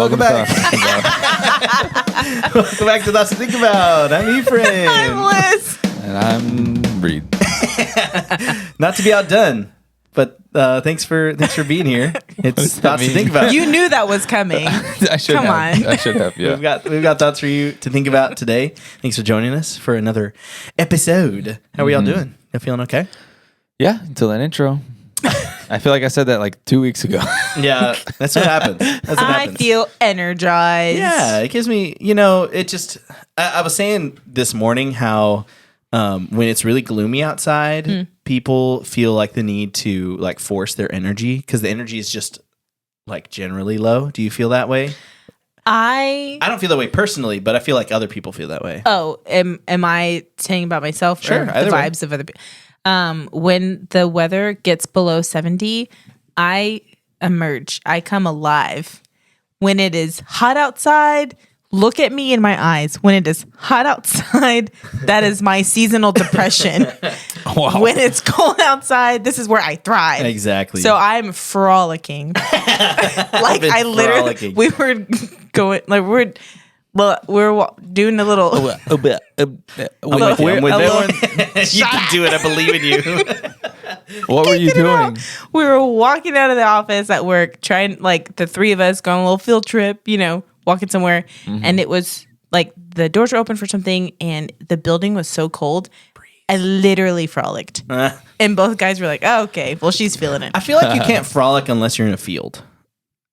Welcome back. Welcome back to Thoughts to Think About. I'm Efrain. I'm Liz. And I'm Reid. Not to be outdone, but thanks for being here. It's Thoughts to Think About. You knew that was coming. I should Come have. on. I should have, yeah. We've got thoughts for you to think about today. Thanks for joining us for another episode. How are y'all doing? You feeling okay? Yeah, until that intro. I feel like I said that like 2 weeks ago. Yeah, that's what happens. I feel energized. Yeah, it gives me, it just, I was saying this morning how when it's really gloomy outside, people feel like the need to like force their energy because the energy is just like generally low. Do you feel that way? I don't feel that way personally, but I feel like other people feel that way. Oh, am I saying about myself Sure, or the either way. vibes of other people? When the weather gets below 70, I emerge. I come alive. When it is hot outside, look at me in my eyes. When it is hot outside, that is my seasonal depression. Wow. When it's cold outside, this is where I thrive. Exactly. So I'm frolicking. Like been I literally, frolicking. we were going, like we're doing a little. I'm with you. I'm with you. You can do it. I believe in you. What were you doing? We were walking out of the office at work, trying like the three of us going on a little field trip, walking somewhere, and it was like the doors were open for something, and the building was so cold. I literally frolicked, and both guys were like, "Oh, okay, well, she's feeling it." I feel like you can't frolic unless you're in a field.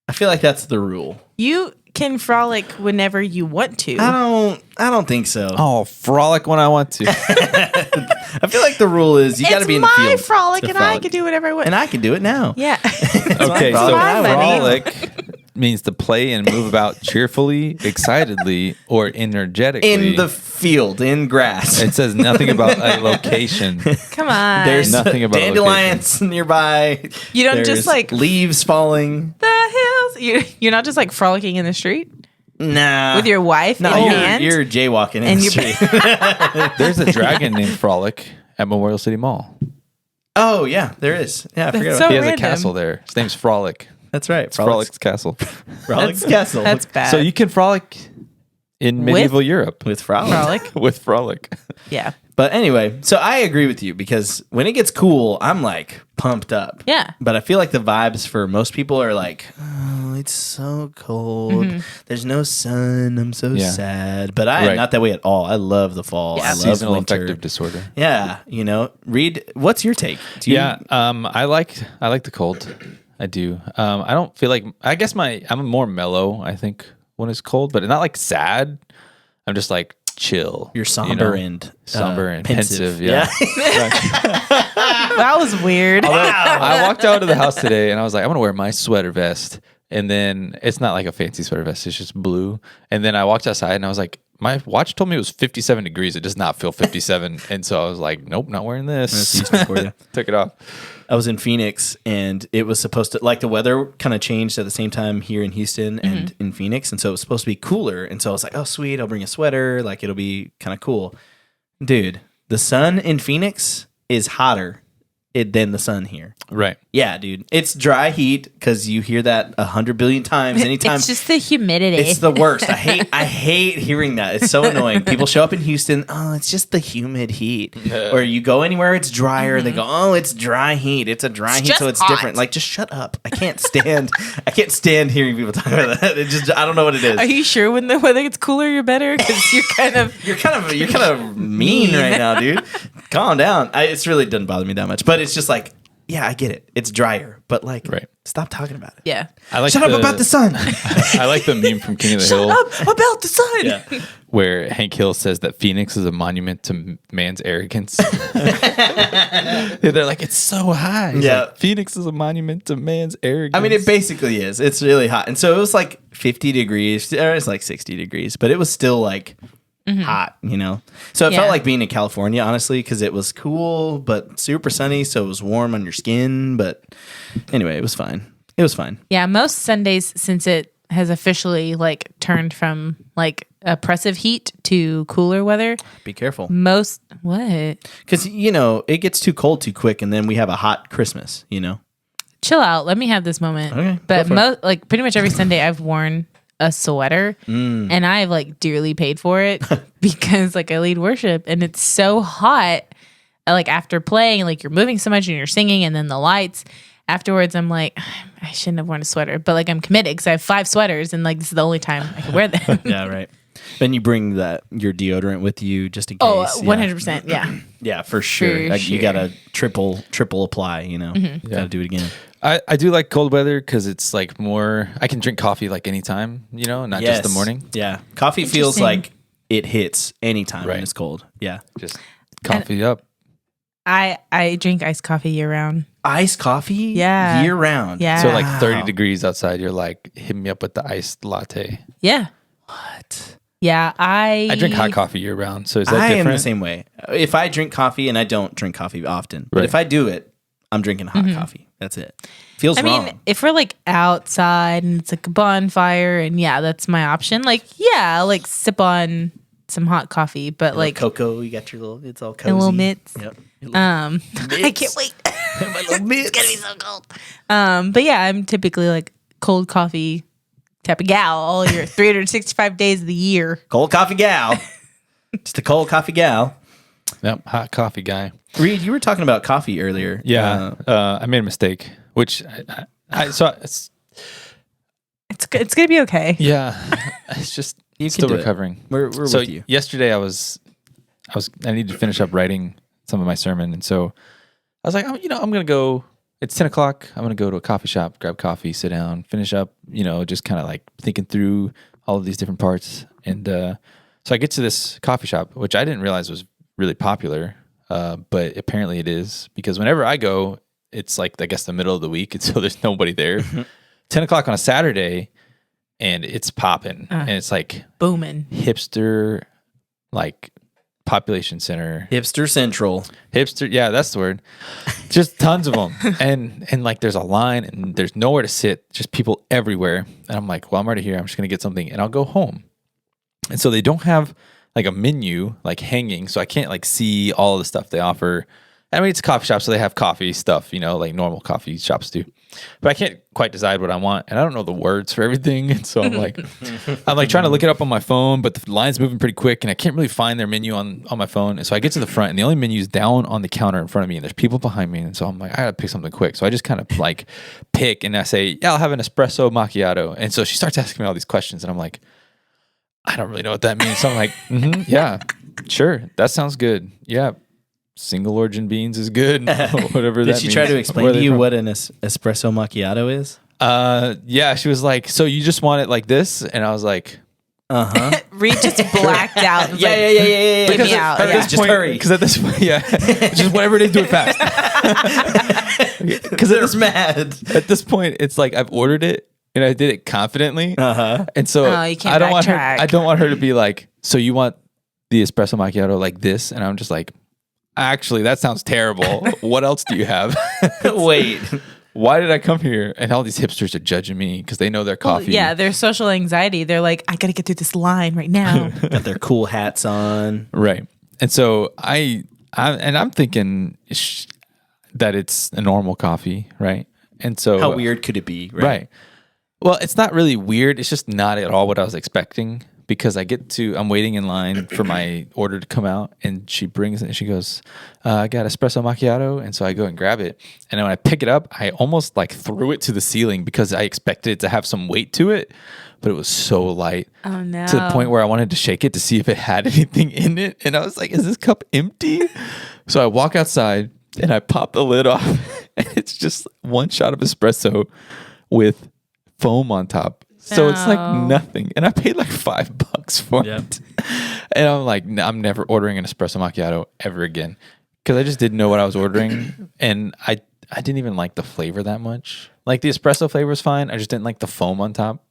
I feel like that's the rule. You can frolic whenever you want to. I don't think so. Oh, frolic when I want to. I feel like the rule is you got to be in the It's field. my frolic, to and I can do whatever I want. And I can do it now. Yeah. Okay, my so frolic. frolic means to play and move about cheerfully, excitedly, or energetically. In the field, in grass. It says nothing about a location. Come on. There's Nothing about dandelions nearby. You don't There's just, like- leaves falling. the hills. You're not just like frolicking in the street Nah. with your wife no, in hand. you're jaywalking in And the you're- street. There's a dragon named Frolic at Memorial City Mall. Oh yeah, there is. Yeah, I forgot That's about so He has random. a castle there. His name's Frolic. That's right. It's Frolic's castle. Frolic's Castle. That's bad. So you can frolic in medieval Europe with Frolic. frolic. with Frolic. Yeah. But anyway, so I agree with you because when it gets cool, I'm like pumped up. Yeah. But I feel like the vibes for most people are like, oh, it's so cold. There's no sun. I'm so Yeah. sad. But I am Right. not that way at all. I love the fall. Yeah. I love Seasonal winter. affective disorder. Yeah. Reid, what's your take? Do you, Yeah, I like the cold. I do. I don't feel like. I guess I'm more mellow. I think when it's cold, but not like sad. I'm just like chill. You're somber and pensive. Yeah. That was weird. I walked out of the house today and I was like, I'm gonna wear my sweater vest. And then it's not like a fancy sweater vest; it's just blue. And then I walked outside and I was like, my watch told me it was 57 degrees. It does not feel 57. And so I was like, nope, not wearing this. That's Houston for you. Took it off. I was in Phoenix and it was supposed to, like, the weather kind of changed at the same time here in Houston and in Phoenix. And so it was supposed to be cooler. And so I was like, oh, sweet, I'll bring a sweater. Like, it'll be kind of cool. Dude, the sun in Phoenix is hotter than the sun here. Right. Yeah, dude. It's dry heat because you hear that 100 billion times anytime. It's just the humidity. It's the worst. I hate hearing that. It's so annoying. People show up in Houston, oh, it's just the humid heat. Or you go anywhere it's drier, they go, oh, it's dry heat. It's a dry heat, just so it's hot. different. Like, just shut up. I can't stand hearing people talk about that. It just, I don't know what it is. Are you sure when the weather gets cooler, you're better? Because you're kind of. You're kind of mean right now, dude. Calm down. It's really doesn't bother me that much, but it's just like, yeah, I get it. It's drier, but like, Right. stop talking about it. Yeah. I like Shut up about the sun. I like the meme from King of the Shut Hill up about the sun. Yeah. where Hank Hill says that Phoenix is a monument to man's arrogance. They're like, it's so high. He's Yeah. like, Phoenix is a monument to man's arrogance. I mean, it basically is. It's really hot. And so it was like 50 degrees, or it's like 60 degrees, but it was still like hot, So it Yeah. felt like being in California, honestly, because it was cool, but super sunny. So it was warm on your skin. But anyway, it was fine. It was fine. Yeah, most Sundays since it has officially like turned from like oppressive heat to cooler weather. Be careful. What? Because, it gets too cold too quick, and then we have a hot Christmas, Chill out. Let me have this moment. Okay, But go for it. pretty much every Sunday I've worn a sweater, and I've like dearly paid for it because like I lead worship and it's so hot. Like after playing, like you're moving so much and you're singing, and then the lights. Afterwards, I'm like, I shouldn't have worn a sweater, but like I'm committed because I have 5 sweaters, and like this is the only time I can wear them. Yeah, right. Then you bring your deodorant with you just in case. Oh, 100%. Yeah. Yeah, for sure. For You gotta triple apply. You know, gotta do it again. I do like cold weather because it's like more. I can drink coffee like anytime, not just the morning. Yeah, coffee feels like it hits anytime when it's cold. Yeah, just coffee up. I drink iced coffee year round. Iced coffee? Yeah. Year round? Yeah. So like 30 degrees outside, you're like, hit me up with the iced latte. Yeah. What? Yeah, I drink hot coffee year round. So is that I different? am the same way. If I drink coffee, and I don't drink coffee often, but if I do it, I'm drinking hot coffee. That's it. Feels wrong. mean, if we're like outside and it's like a bonfire, and that's my option. Like, I'll like sip on some hot coffee, but like cocoa, you got your little, it's all cozy. a little mitts. Yep. I can't wait. My little mitts. It's gonna be so cold. But yeah, I'm typically like cold coffee type of gal all year, 365 days of the year. Cold coffee gal. Just a cold coffee gal. Yep, hot coffee guy. Reid, you were talking about coffee earlier. Yeah, I made a mistake, which I so it's It's gonna be okay. yeah, it's just still recovering. We're so with you. Yesterday I needed to finish up writing some of my sermon, and so I was like, I'm gonna go. It's 10 o'clock. I'm gonna go to a coffee shop, grab coffee, sit down, finish up. Just kind of like thinking through all of these different parts, and so I get to this coffee shop, which I didn't realize was really popular, but apparently it is, because whenever I go, it's like, I guess, the middle of the week, and so there's nobody there. 10 o'clock on a Saturday, and it's popping, and it's like booming, hipster, like population center, Hipster Central. hipster. Yeah, that's the word. Just tons of them, and like there's a line, and there's nowhere to sit. Just people everywhere, and I'm like, well, I'm already here. I'm just gonna get something, and I'll go home. And so they don't have like a menu like hanging, so I can't like see all of the stuff they offer. I mean, it's a coffee shop, so they have coffee stuff, like normal coffee shops do. But I can't quite decide what I want, and I don't know the words for everything. And so I'm like trying to look it up on my phone, but the line's moving pretty quick, and I can't really find their menu on my phone. And so I get to the front, and the only menu is down on the counter in front of me, and there's people behind me. And so I'm like, I gotta pick something quick. So I just kind of like pick, and I say, yeah, I'll have an espresso macchiato. And so she starts asking me all these questions, and I'm like, I don't really know what that means. So I'm like, yeah, sure, that sounds good. Yeah. Single origin beans is good. Whatever that means. Did she try to explain to you what an espresso macchiato is? Yeah, she was like, so you just want it like this? And I was like, Reid just blacked out. And Yeah. Get me out. At this Just point, hurry. because at this point, just whatever it is, do it fast. Because they're mad. At this point, it's like I've ordered it and I did it confidently, and so you can't I don't want her. backtrack. I don't want her to be like, so you want the espresso macchiato like this? And I'm just like, actually, that sounds terrible. What else do you have? Wait. Why did I come here? And all these hipsters are judging me because they know their coffee. Yeah, there's social anxiety. They're like, I gotta get through this line right now. Got their cool hats on. Right. And so I'm thinking that it's a normal coffee, right? And so How weird could it be? Right. Well, it's not really weird. It's just not at all what I was expecting, because I'm waiting in line for my order to come out, and she brings it and she goes, I got espresso macchiato. And so I go and grab it. And then when I pick it up, I almost like threw it to the ceiling because I expected it to have some weight to it, but it was so light. Oh no. To the point where I wanted to shake it to see if it had anything in it. And I was like, is this cup empty? So I walk outside and I pop the lid off, and it's just one shot of espresso with foam on top. So it's like nothing. And I paid like $5 for it. And I'm like, I'm never ordering an espresso macchiato ever again, because I just didn't know what I was ordering. And I didn't even like the flavor that much. Like the espresso flavor was fine. I just didn't like the foam on top.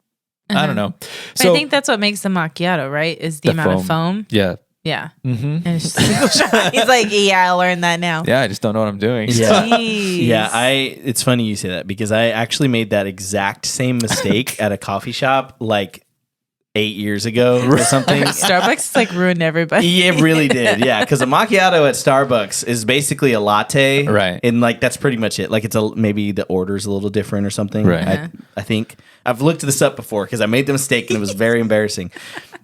I don't know. So I think that's what makes the macchiato, right? Is the amount of foam. Yeah. Yeah. And it's just a single shot. He's like, yeah, I learned that now. Yeah, I just don't know what I'm doing. Yeah. Jeez. Yeah, it's funny you say that, because I actually made that exact same mistake at a coffee shop like 8 years ago or something. Starbucks like ruined everybody. Yeah, it really did. Yeah, because a macchiato at Starbucks is basically a latte, Right. And like that's pretty much it. Like it's maybe the order's a little different or something. Right. I think I've looked this up before because I made the mistake and it was very embarrassing.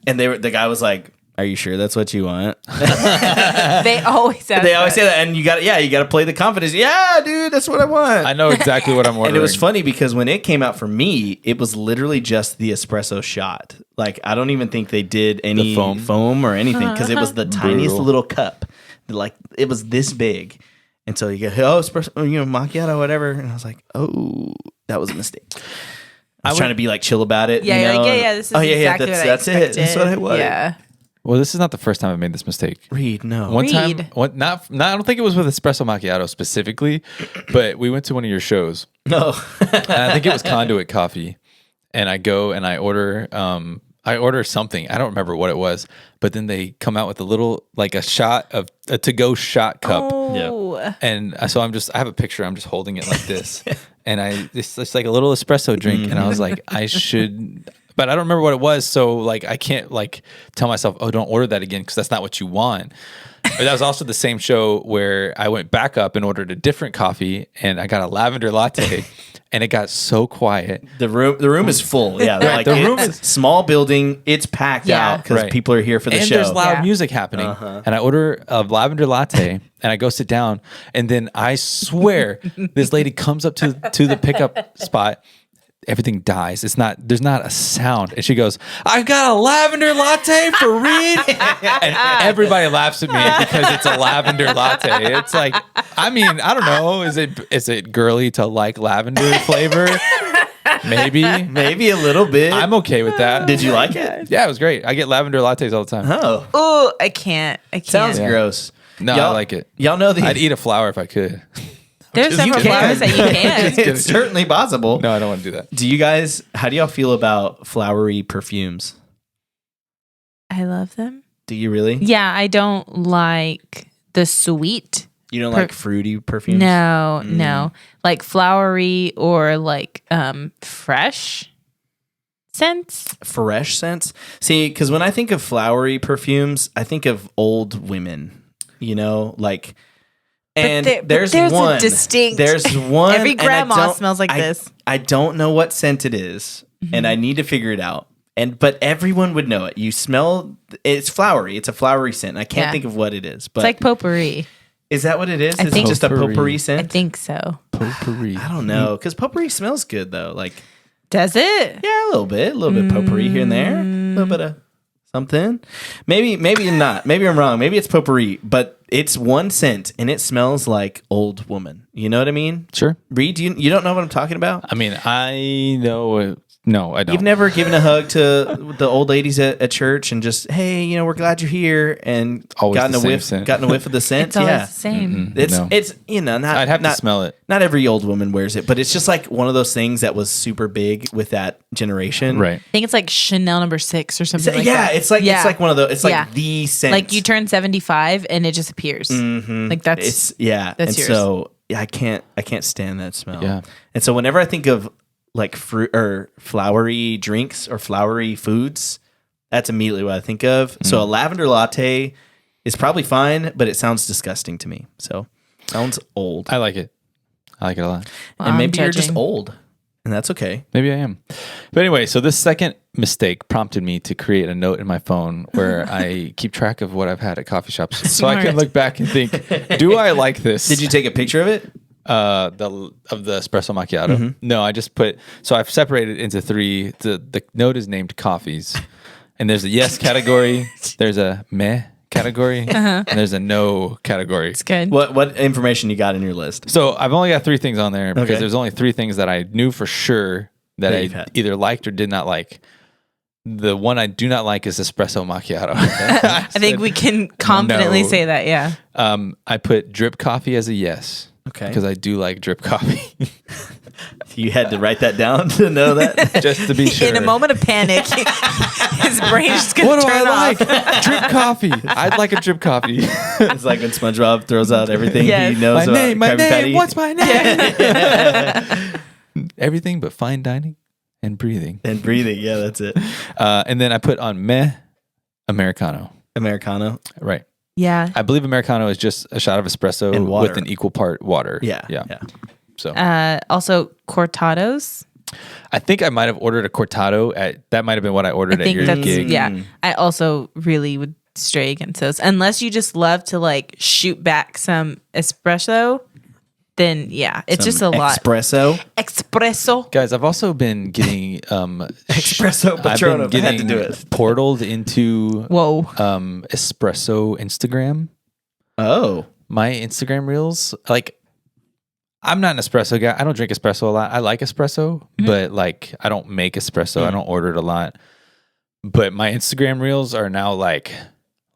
And the guy was like, "Are you sure that's what you want?" They always say that, and you got to play the confidence. Yeah, dude, that's what I want. I know exactly what I'm ordering. And it was funny because when it came out for me, it was literally just the espresso shot. Like I don't even think they did any The foam or anything because it was the tiniest Brutal. little cup. Like it was this big, and so you go, "Oh, espresso, macchiato, whatever." And I was like, "Oh, that was a mistake." I was trying to be like chill about it. Yeah, you you're know? like, yeah, this is exactly what I that's it. expected. That's what I wanted. Yeah. Well, this is not the first time I made this mistake. Reid, no. One time, Reid. not I don't think it was with espresso macchiato specifically, but we went to one of your shows. No. And I think it was Conduit Coffee, and I go and I order something. I don't remember what it was, but then they come out with a little like a to-go shot cup. Oh. And so I have a picture. I'm just holding it like this, and it's like a little espresso drink, and I was like, I should, but I don't remember what it was. So like, I can't like tell myself, oh, don't order that again because that's not what you want. But that was also the same show where I went back up and ordered a different coffee, and I got a lavender latte, and it got so quiet. The room is full. Yeah, like The room it's small building. It's packed Yeah. out because Right. people are here for the And show. there's loud Yeah. music happening. And I order a lavender latte, and I go sit down, and then I swear this lady comes up to the pickup spot. Everything dies. There's not a sound. And she goes, "I've got a lavender latte for Reid." And everybody laughs at me because it's a lavender latte. It's like, I mean, I don't know. Is it girly to like lavender flavor? Maybe. Maybe a little bit. I'm okay with that. Did you like it? Yeah, it was great. I get lavender lattes all the time. Oh, Oh, I can't. sounds Yeah. gross. No, I like it. Y'all know the. I'd eat a flower if I could. There's several can. flowers that you can. It's certainly possible. No, I don't want to do that. Do you guys? How do y'all feel about flowery perfumes? I love them. Do you really? Yeah, I don't like the sweet. You don't like fruity perfumes? No. Like flowery or like fresh scents. Fresh scents. See, because when I think of flowery perfumes, I think of old women. You know, like. And there's one. a distinct. There's one. Every and I grandma don't- smells like this. I don't know what scent it is, and I need to figure it out. But everyone would know it. You smell. It's flowery. It's a flowery scent. I can't Yeah. think of what it is. But It's like potpourri. is that what it is? I Is it think- just a Potpourri. potpourri I scent? think so. Potpourri. I don't know, because potpourri smells good though. Like Does it? yeah, a little bit potpourri here and there, a little bit of something. Maybe not. Maybe I'm wrong. Maybe it's potpourri, but it's one scent and it smells like old woman. You know what I mean? Sure. Reid, you don't know what I'm talking about? I mean, I know. No, I don't. You've never given a hug to the old ladies at church and just, hey, we're glad you're here, and Always gotten the a same whiff, scent. gotten a whiff of the scent. It's always Yeah, the same. No. it's not. I'd have to not, smell it. Not every old woman wears it, but it's just like one of those things that was super big with that generation. Right. I think it's like Chanel number 6 or something like Yeah, that. it's like one of those. It's like Yeah. the scent. Like you turn 75 and it just appears. Like that's It's yeah, That's and yours. so yeah, I can't stand that smell. Yeah. And so whenever I think of like fruit or flowery drinks or flowery foods, that's immediately what I think of. So a lavender latte is probably fine, but it sounds disgusting to me. So sounds old. I like it. I like it a lot. Well, And I'm maybe you're just judging. old, and that's okay. Maybe I am. But anyway, so this second mistake prompted me to create a note in my phone where I keep track of what I've had at coffee shops, so I can Smart. look back and think, do I like this? Did you take a picture of it? the espresso macchiato? No, I just so I've separated into 3. The note is named coffees, and there's a yes category, there's a meh category, and there's a no category. it's good. What information you got in your list? So I've only got 3 things on there because Okay. there's only 3 things that I knew for sure that That you've I had. either liked or did not like. The one I do not like is espresso macchiato. I think we can confidently no. say that, yeah. I put drip coffee as a yes. Okay. Because I do like drip coffee. You had to write that down to know that. Just to be sure. In a moment of panic, his brain's just gonna What do turn I off. like? Drip coffee. I'd like a drip coffee. It's like when SpongeBob throws out everything Yes. he knows about my Krabby name. Patty. What's my name? Everything but fine dining and breathing. And breathing. Yeah, that's it. And then I put on meh Americano. Americano. Right. Yeah. I believe Americano is just a shot of espresso And water. with an equal part water. Yeah. So Also cortados. I think I might have ordered a cortado that might have been what I ordered I at think your that's gig. yeah. I also really would stray against those unless you just love to like shoot back some espresso. Then yeah, it's just a lot. Espresso. Guys, I've also been getting Espresso I've Patronum. been I had to getting do it. portaled into Whoa. espresso Instagram. Oh. My Instagram reels, like I'm not an espresso guy. I don't drink espresso a lot. I like espresso, but like I don't make espresso. I don't order it a lot. But my Instagram reels are now like,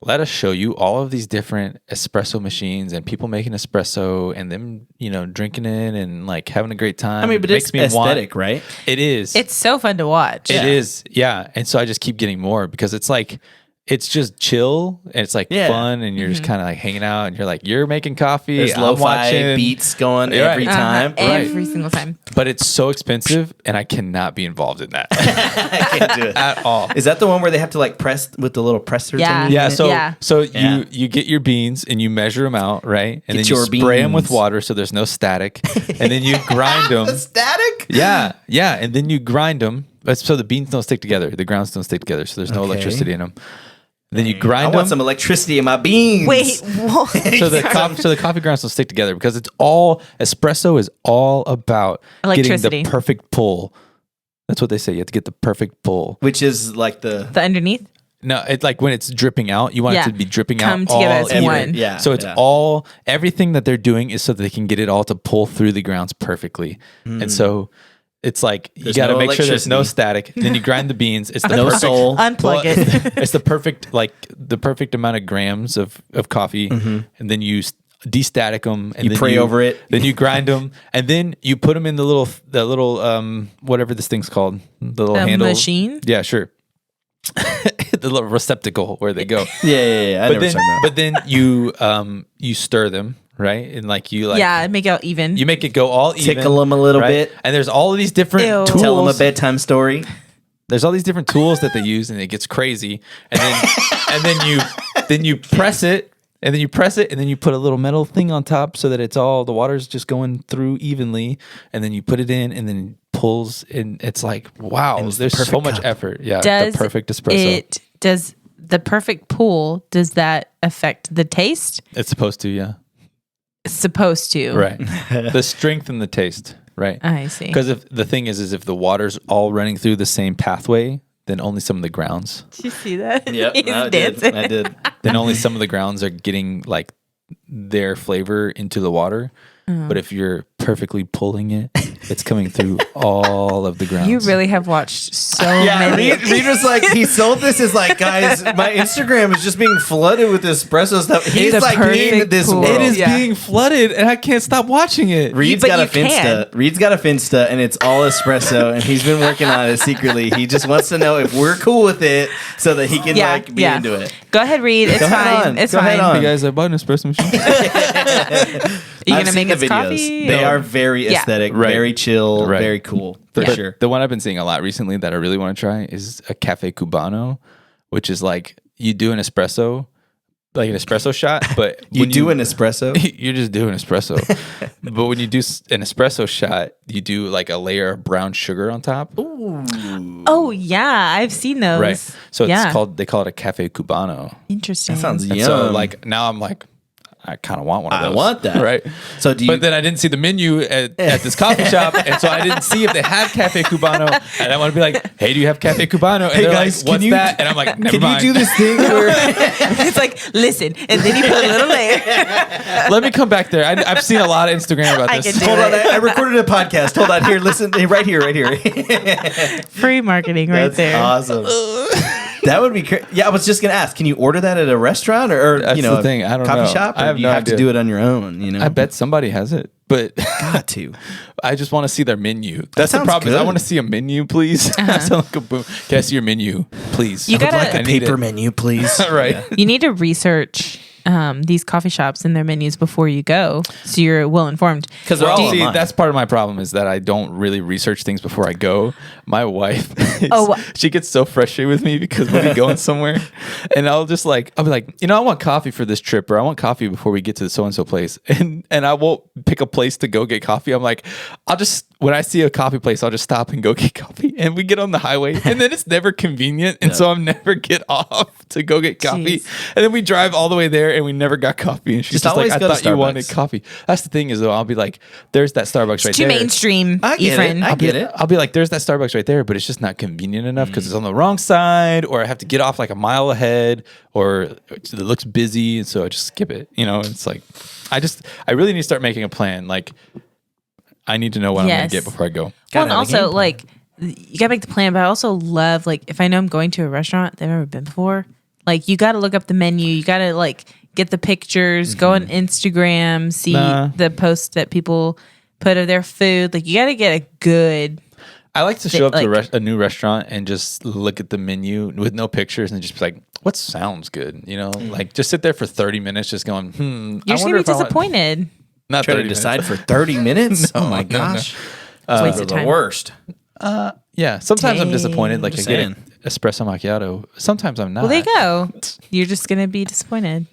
let us show you all of these different espresso machines and people making espresso and them, drinking it and like having a great time. I mean, but it's aesthetic, right? It is. It's so fun to watch. It is. Yeah. And so I just keep getting more because it's like, it's just chill and it's like fun and you're just kind of like hanging out and you're like, you're making coffee. There's I'm lo-fi watching beats going every time. Every single time. But it's so expensive and I cannot be involved in that I can't do it. at all. Is that the one where they have to like press with the little presser? Yeah. Thing? Yeah, so Yeah. you get your beans and you measure them out, right? And Get then you your spray them with beans. water so there's no static. And then you grind them. Static? Yeah, and then you grind them. So the beans don't stick together, the grounds don't stick together, so there's no electricity in them. Then you grind I them. want some electricity in my beans. Wait, what? So the coffee grounds will stick together because espresso is all about getting Electricity. the perfect pull. That's what they say. You have to get the perfect pull. Which is like the underneath? No, it's like when it's dripping out, you want it to be dripping Come out together all as even. one. Yeah. So it's everything that they're doing is so that they can get it all to pull through the grounds perfectly. And so it's like you got to no make sure there's no electricity. static. Then you grind the beans. It's the no perfect soul. Unplug it. It's the perfect amount of grams of coffee, and then you destatic them, and You then pray over it. Then you grind them, and then you put them in the little whatever this thing's called, the little handle machine? Yeah, sure. The little receptacle where they go. Yeah. I know what you're talking about. But then you stir them, right? And like you like make it out even. you make it go all even. Tickle them a little right? bit. And there's all of these different Ew. tools. Tell them a bedtime story. There's all these different tools that they use, and it gets crazy. And then you press it, and then you press it, and then you put a little metal thing on top so that it's all the water's just going through evenly. And then you put it in, and then it pulls, and it's like wow, it's there's the so perfect much cup. effort. Yeah, Does the perfect espresso. Does the perfect pool, does that affect the taste? It's supposed to, yeah. It's supposed to. Right. The strength and the taste, right? I see. Because if the thing is if the water's all running through the same pathway, then only some of the grounds. Did you see that? Yep. He's I dancing. did. I did. Then only some of the grounds are getting like their flavor into the water. But if you're perfectly pulling it, it's coming through all of the grounds. You really have watched so Yeah, many. Reid was like, he sold this as like, guys, my Instagram is just being flooded with espresso stuff. He's the like perfect in this pool. world. It is Yeah. being flooded, and I can't stop watching it. Reid's But got a you can. Finsta. Reid's got a Finsta, and it's all espresso, and he's been working on it secretly. He just wants to know if we're cool with it, so that he can be into it. Go ahead, Reid. It's Go ahead fine. on. It's Go ahead fine. on. Hey guys, I bought an espresso machine. Are you I've gonna seen make the us coffee? They or- are very Yeah. aesthetic, Right. very chill, Right. very cool. For But sure. the one I've been seeing a lot recently that I really want to try is a cafe cubano, which is like you do an espresso, like an espresso shot, but You when do an espresso? you're just doing espresso. But when you do an espresso shot, you do like a layer of brown sugar on top. Oh yeah, I've seen those. Right. So yeah. they call it a cafe cubano. Interesting. That sounds And yum. so like now I'm like, I kind of want one of I those. want that. Right. So do you? But then I didn't see the menu at this coffee shop, and so I didn't see if they had Cafe Cubano. And I want to be like, "Hey, do you have Cafe Cubano?" And Hey, they're guys, like, can "What's you- that?" And I'm like, "Never can mind. you do this thing where It's like listen, and then you put a little layer. Let me come back there. I've seen a lot of Instagram about I this. can do Hold on, it. I recorded a podcast. Hold on, here, listen, right here. Free marketing right That's there. awesome. That would be crazy. Yeah, I was just gonna ask, can you order that at a restaurant or That's a the thing, I don't coffee know. shop? Or I have do you no have to idea. do it on your own? You know, I bet somebody has it, but got to. I just want to see their menu. That's the sounds problem. Is I good. want to see a menu, please. I sound like a boom. Can I see your menu, please? You I would gotta- like A I need paper it. menu, please. Right. You need to research these coffee shops and their menus before you go, so you're well informed. Because they're all See, online. that's part of my problem is that I don't really research things before I go. My wife, she gets so frustrated with me because we'll be going somewhere, and I'll be like, I want coffee for this trip, or I want coffee before we get to the so and so place, and I won't pick a place to go get coffee. I'm like, when I see a coffee place, I'll just stop and go get coffee, and we get on the highway, and then it's never convenient, and so I'm never get off to go get coffee, and then we drive all the way there, and we never got coffee, and she's just like, I thought you wanted coffee. That's the thing is though, I'll be like, there's that Starbucks right Too there. mainstream, I get Efrain. it. I get it. I'll be like, there's that Starbucks right there, but it's just not convenient enough because it's on the wrong side, or I have to get off like a mile ahead, or it looks busy, and so I just skip it. It's like, I really need to start making a plan. Like, I need to know what I'm going to get before I go. Well, and also like you gotta make the plan, but I also love like if I know I'm going to a restaurant that I've never been before, like you gotta look up the menu, you gotta like get the pictures, go on Instagram, see the posts that people put of their food. Like you gotta get a good. I like to show up to a new restaurant and just look at the menu with no pictures and just be like, what sounds good? Like just sit there for 30 minutes just going, You're just gonna be disappointed. Not trying to decide for 30 minutes. No, oh my no, gosh, Waste of the time. worst. Yeah, sometimes I'm disappointed. Like I Just get saying. espresso macchiato. Sometimes I'm not. Well, there you go. You're just gonna be disappointed.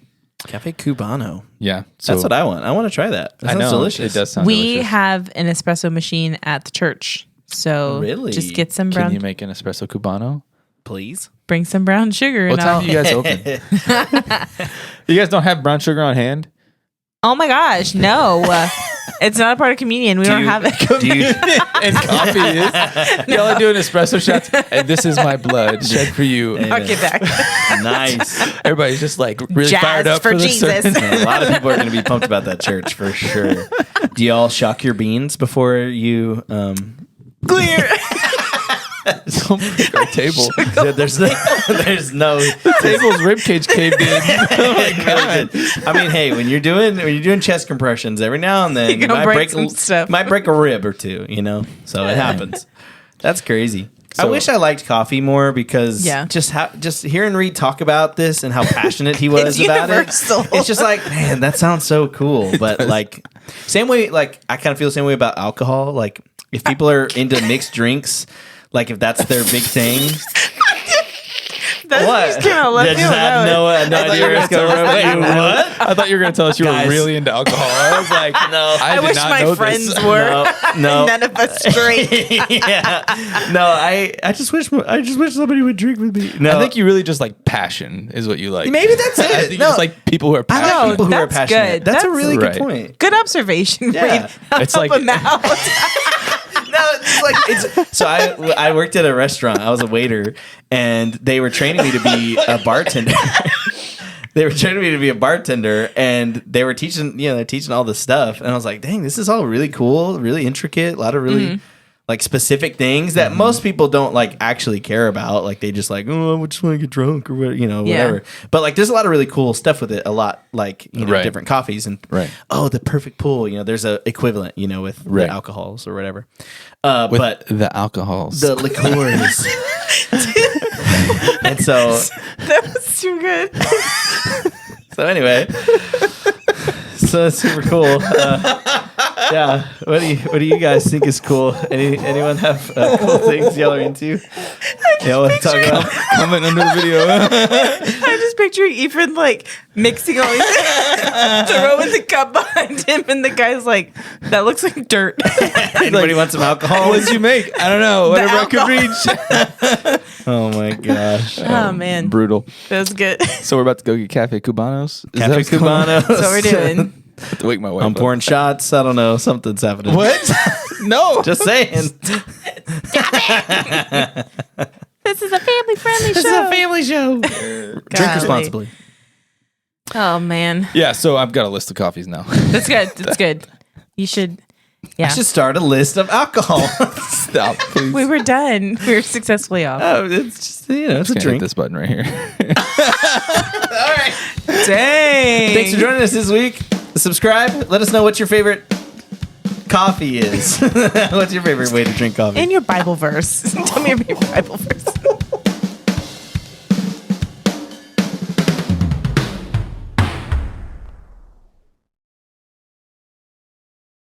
Cafe Cubano. Yeah, That's what I want. I want to try that. That I sounds know delicious. it does sound We delicious. have an espresso machine at the church, so Really? just get some brown. Can you make an espresso cubano? Please. Bring some brown sugar. What and time I'll, do you guys open? You guys don't have brown sugar on hand? Oh my gosh, no. It's not a part of communion. We don't have it. Dude, And coffee is. Y'all are doing espresso shots, and this is my blood shed for you. I'll get back. nice. Everybody's just like really Jazz fired up for for this Jesus. sermon. A lot of people are going to be pumped about that church for sure. Do y'all shock your beans before you? Clear. Don't break our table. There's no. The table's ribcage caved in. Oh my god! I mean, hey, when you're doing chest compressions, every now and then You're gonna break some stuff. might break a rib or two, So it happens. That's crazy. I So- wish I liked coffee more because Yeah. just hearing Reid talk about this and how passionate he was It's about universal. it. It's just like, man, that sounds so cool. But like, same way, like I kind of feel the same way about alcohol. Like if people are into mixed drinks. Like if that's their big thing. That's What? just came out left Yeah, just field. had no idea where it's going. Wait, what? I thought you were going to tell us you Guys. were really into alcohol. I was like, No. I did wish not my know friends this. were. No. None of us straight. Yeah. No, I just wish somebody would drink with me. No. I think you really just like passion is what you like. maybe that's it. I think you No. just like people who are I passionate. like people who are that's passionate. good. That's a That's really right. good point. Good observation. Yeah. Reid. I'll It's help like- him out. No, it's so I worked at a restaurant. I was a waiter, and they were training me to be a bartender. They were training me to be a bartender, and they were teaching, they're teaching all this stuff. And I was like, dang, this is all really cool, really intricate, a lot of really like specific things that most people don't like actually care about. Like they just like, oh, I just want to get drunk or whatever. But like, there's a lot of really cool stuff with it. A lot like Right. different coffees and Right. oh, the perfect pool. There's a equivalent with Right. the alcohols or whatever. With But the alcohols. the liqueurs. And so That was too good. anyway, so it's super cool. Yeah, what do you guys think is cool? Anyone have cool things y'all are into? Y'all want to talk about? Comment under the video. I'm just picturing Efrain like mixing all these, throwing the cup behind him, and the guy's like, "That looks like dirt." Anybody want some alcohol? What did you make? I don't know. Whatever I could reach. Oh my gosh, Oh man, Brutal. that was good. So we're about to go get Cafe Cubanos. Is Cafe what's going on? Cubanos. That's what we're doing. I have to wake my wife I'm up. pouring shots. I don't know. Something's happening. What? No. Just saying. This is a family-friendly This is show. a family show. Drink Golly. responsibly. Oh man, Yeah, so I've got a list of coffees now. that's good. That's good. You should. Yeah, I should start a list of alcohol. Stop, please. we were done. We were successful off. Oh, it's just it's a Can't hit drink. this button right here. All right. Dang. Thanks for joining us this week. Subscribe. Let us know what your favorite coffee is. What's your favorite way to drink coffee? And your Bible verse. Tell me your favorite Bible verse.